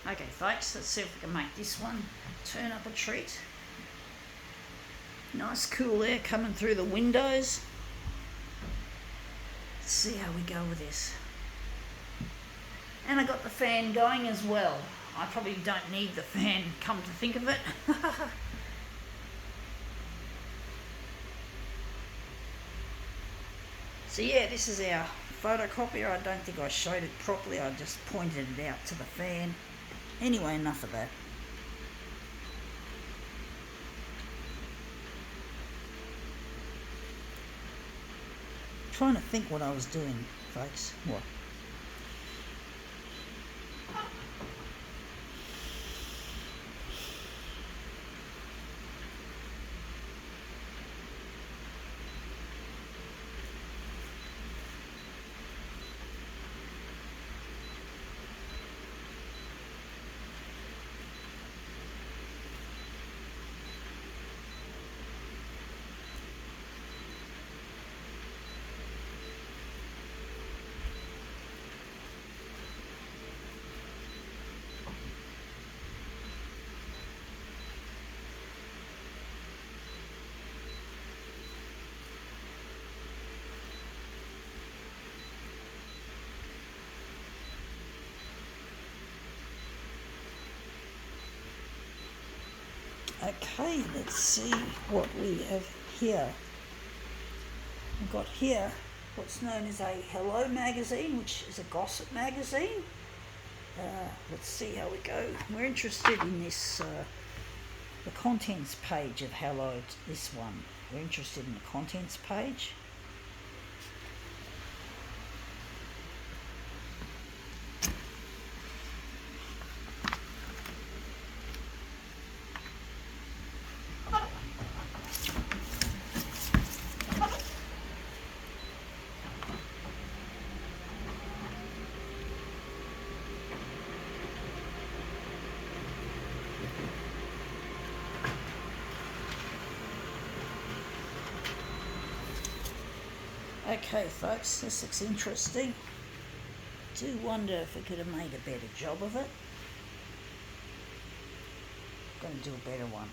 Okay folks, let's see if we can make this one turn up a treat. Nice cool air coming through the windows. Let's see how we go with this. And I got the fan going as well. I probably don't need the fan, come to think of it. So yeah, this is our photocopier. I don't think I showed it properly, I just pointed it out to the fan. Anyway, enough of that. Trying to think what I was doing, folks. What? Okay, let's see what we have here. We've got here what's known as a Hello magazine, which is a gossip magazine. Let's see how we go. We're interested in this, the contents page of Hello, this one. We're interested in the contents page. Okay folks, this looks interesting. Do wonder if we could have made a better job of it. I'm going to do a better one.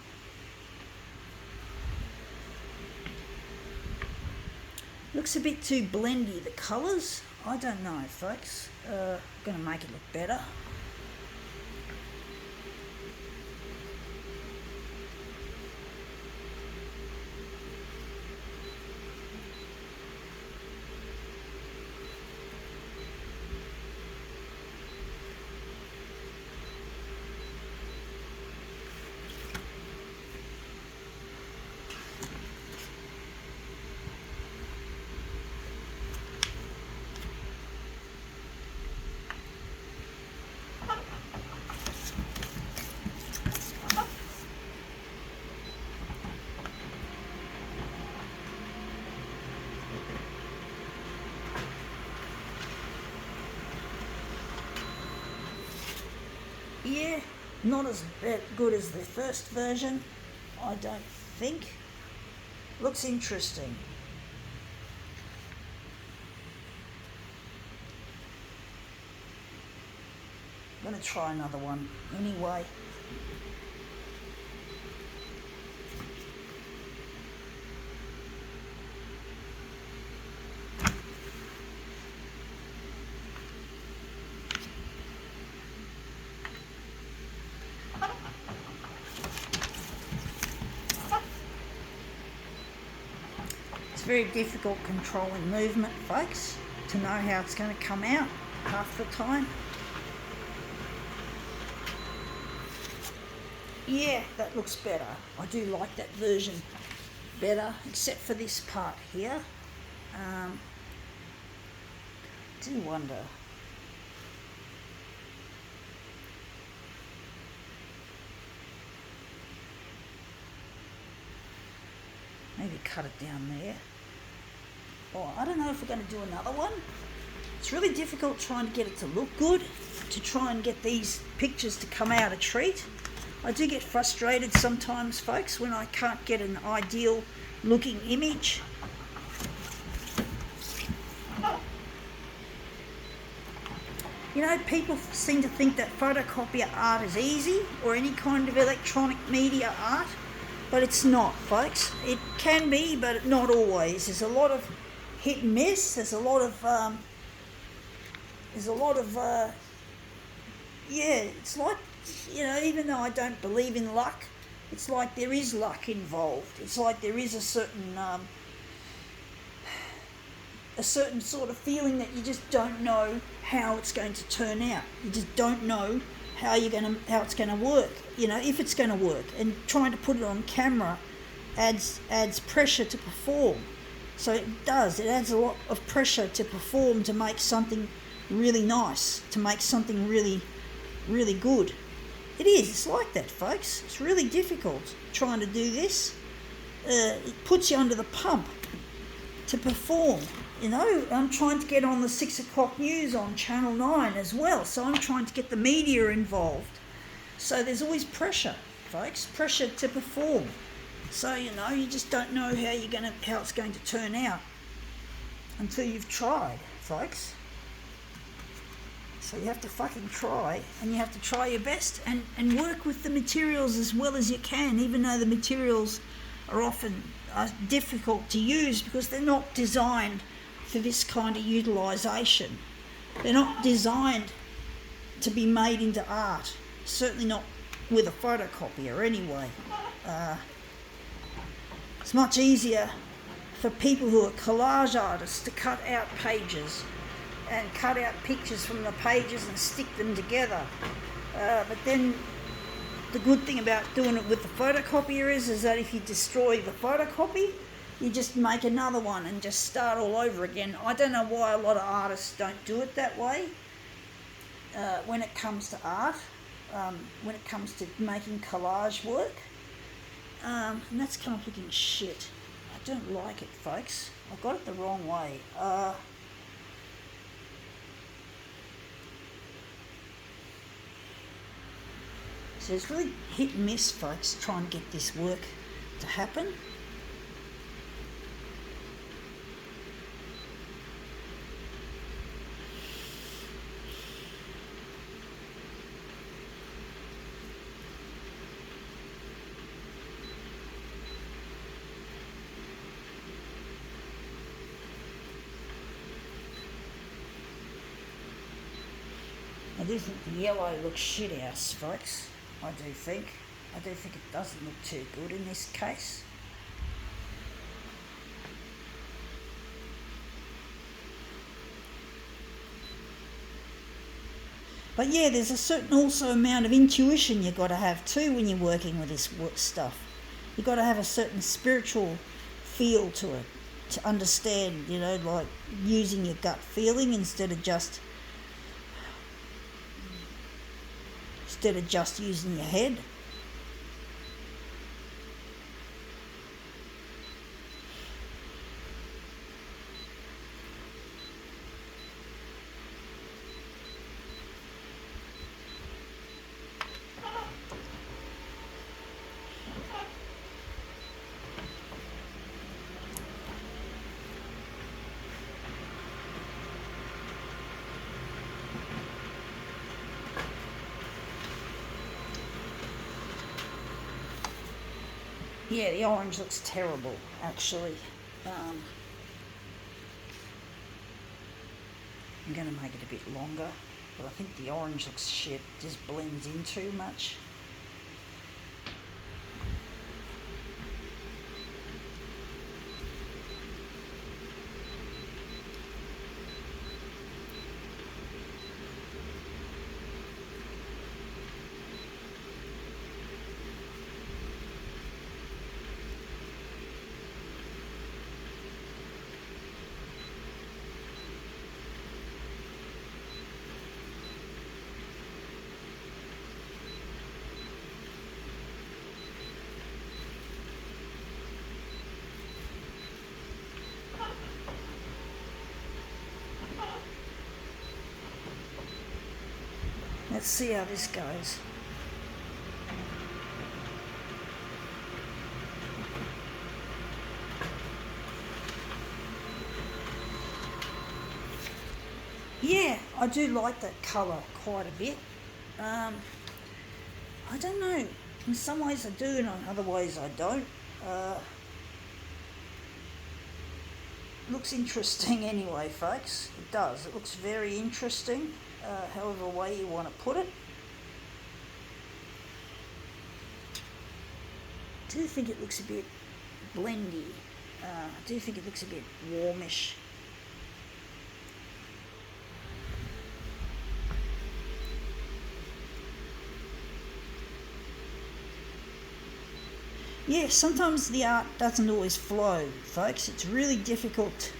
Looks a bit too blendy, the colours. I don't know folks. I'm going to make it look better. Yeah, not as good as the first version, I don't think. Looks interesting. I'm going to try another one anyway. Very difficult controlling movement folks, to know how it's going to come out half the time. Yeah, that looks better. I do like that version better, except for this part here. Do wonder. Maybe cut it down there. Or I don't know if we're going to do another one. It's really difficult trying to get it to look good, to try and get these pictures to come out a treat. I do get frustrated sometimes, folks, when I can't get an ideal looking image. You know, people seem to think that photocopier art is easy, or any kind of electronic media art, but it's not, folks. It can be, but not always. There's a lot of hit and miss. There's a lot of it's like, you know, even though I don't believe in luck, it's like there is luck involved. It's like there is a certain sort of feeling that you just don't know how it's going to turn out. You just don't know how it's going to work. You know, if it's going to work. And trying to put it on camera adds pressure to perform. So it does. It adds a lot of pressure to perform, to make something really nice, to make something really, really good. It is. It's like that, folks. It's really difficult trying to do this. It puts you under the pump to perform. You know, I'm trying to get on the 6 o'clock news on Channel 9 as well, so I'm trying to get the media involved. So there's always pressure, folks, pressure to perform. So, you know, you just don't know how it's going to turn out until you've tried, folks. So you have to fucking try, and you have to try your best and work with the materials as well as you can, even though the materials are often difficult to use because they're not designed for this kind of utilisation. They're not designed to be made into art, certainly not with a photocopier anyway. It's much easier for people who are collage artists to cut out pages and cut out pictures from the pages and stick them together. But then the good thing about doing it with the photocopier is that if you destroy the photocopy, you just make another one and just start all over again. I don't know why a lot of artists don't do it that way when it comes to art, when it comes to making collage work. And that's kind of looking shit. I don't like it, folks. I got it the wrong way. So it's really hit and miss, folks, trying to get this work to happen. I do think the yellow looks shit house, folks. I do think it doesn't look too good in this case. But yeah, there's a certain also amount of intuition you've got to have too when you're working with this stuff. You've got to have a certain spiritual feel to it to understand, you know, like using your gut feeling instead of just using your head. Yeah, the orange looks terrible, actually. I'm going to make it a bit longer, but I think the orange looks shit, just blends in too much. Let's see how this goes. Yeah, I do like that colour quite a bit. I don't know, in some ways I do and in other ways I don't. Looks interesting anyway, folks. It does. It looks very interesting, however way you want to put it. I do think it looks a bit blendy. I do think it looks a bit warmish. Yeah, sometimes the art doesn't always flow, folks. It's really difficult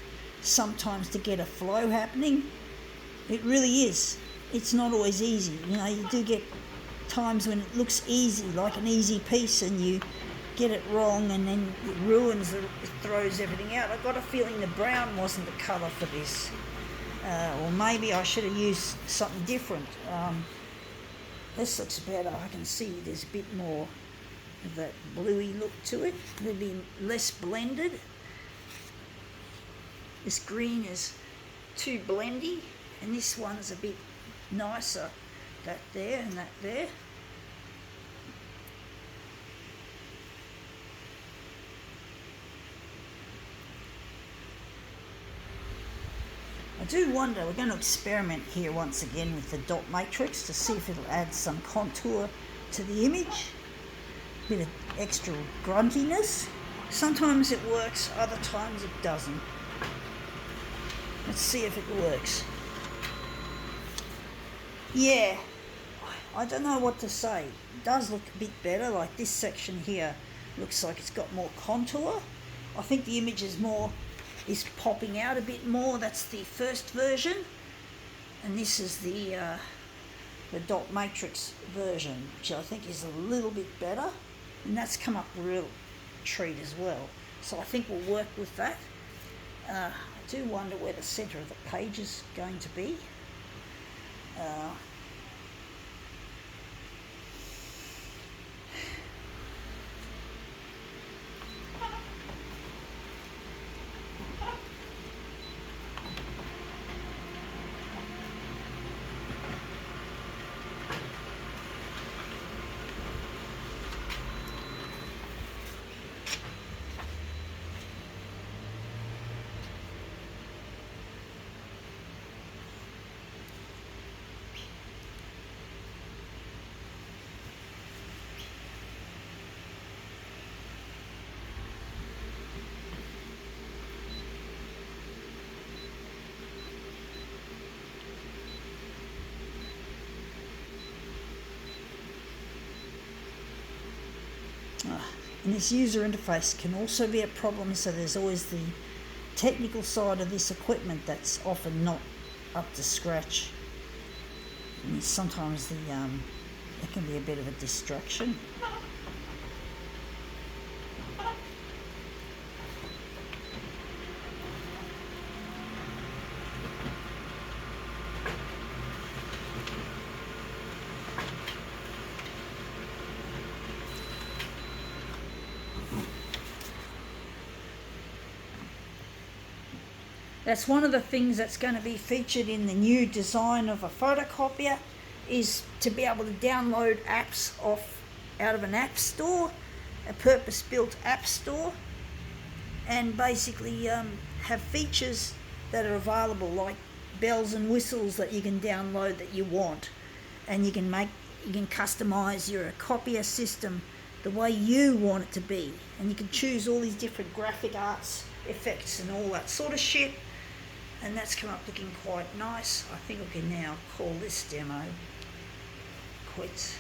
sometimes to get a flow happening. It really is. It's not always easy. You know, you do get times when it looks easy, like an easy piece, and you get it wrong and then it ruins, it throws everything out. I got a feeling the brown wasn't the colour for this. Or maybe I should have used something different. This looks better. I can see there's a bit more of that bluey look to it, maybe less blended. This green is too blendy, and this one's a bit nicer, that there and that there. I do wonder, we're going to experiment here once again with the dot matrix to see if it'll add some contour to the image. Bit of extra gruntiness. Sometimes it works, other times it doesn't. Let's see if it works. Yeah, I don't know what to say. It does look a bit better, like this section here looks like it's got more contour. I think the image is popping out a bit more. That's the first version, and this is the dot matrix version, which I think is a little bit better. And that's come up a real treat as well. So I think we'll work with that. I do wonder where the centre of the page is going to be. And this user interface can also be a problem, so there's always the technical side of this equipment that's often not up to scratch. And sometimes it can be a bit of a distraction. That's one of the things that's going to be featured in the new design of a photocopier, is to be able to download apps out of an app store, a purpose-built app store, and basically have features that are available, like bells and whistles that you can download that you want, and you can customize your copier system the way you want it to be, and you can choose all these different graphic arts effects and all that sort of shit. And that's come up looking quite nice. I think we can now call this demo quits.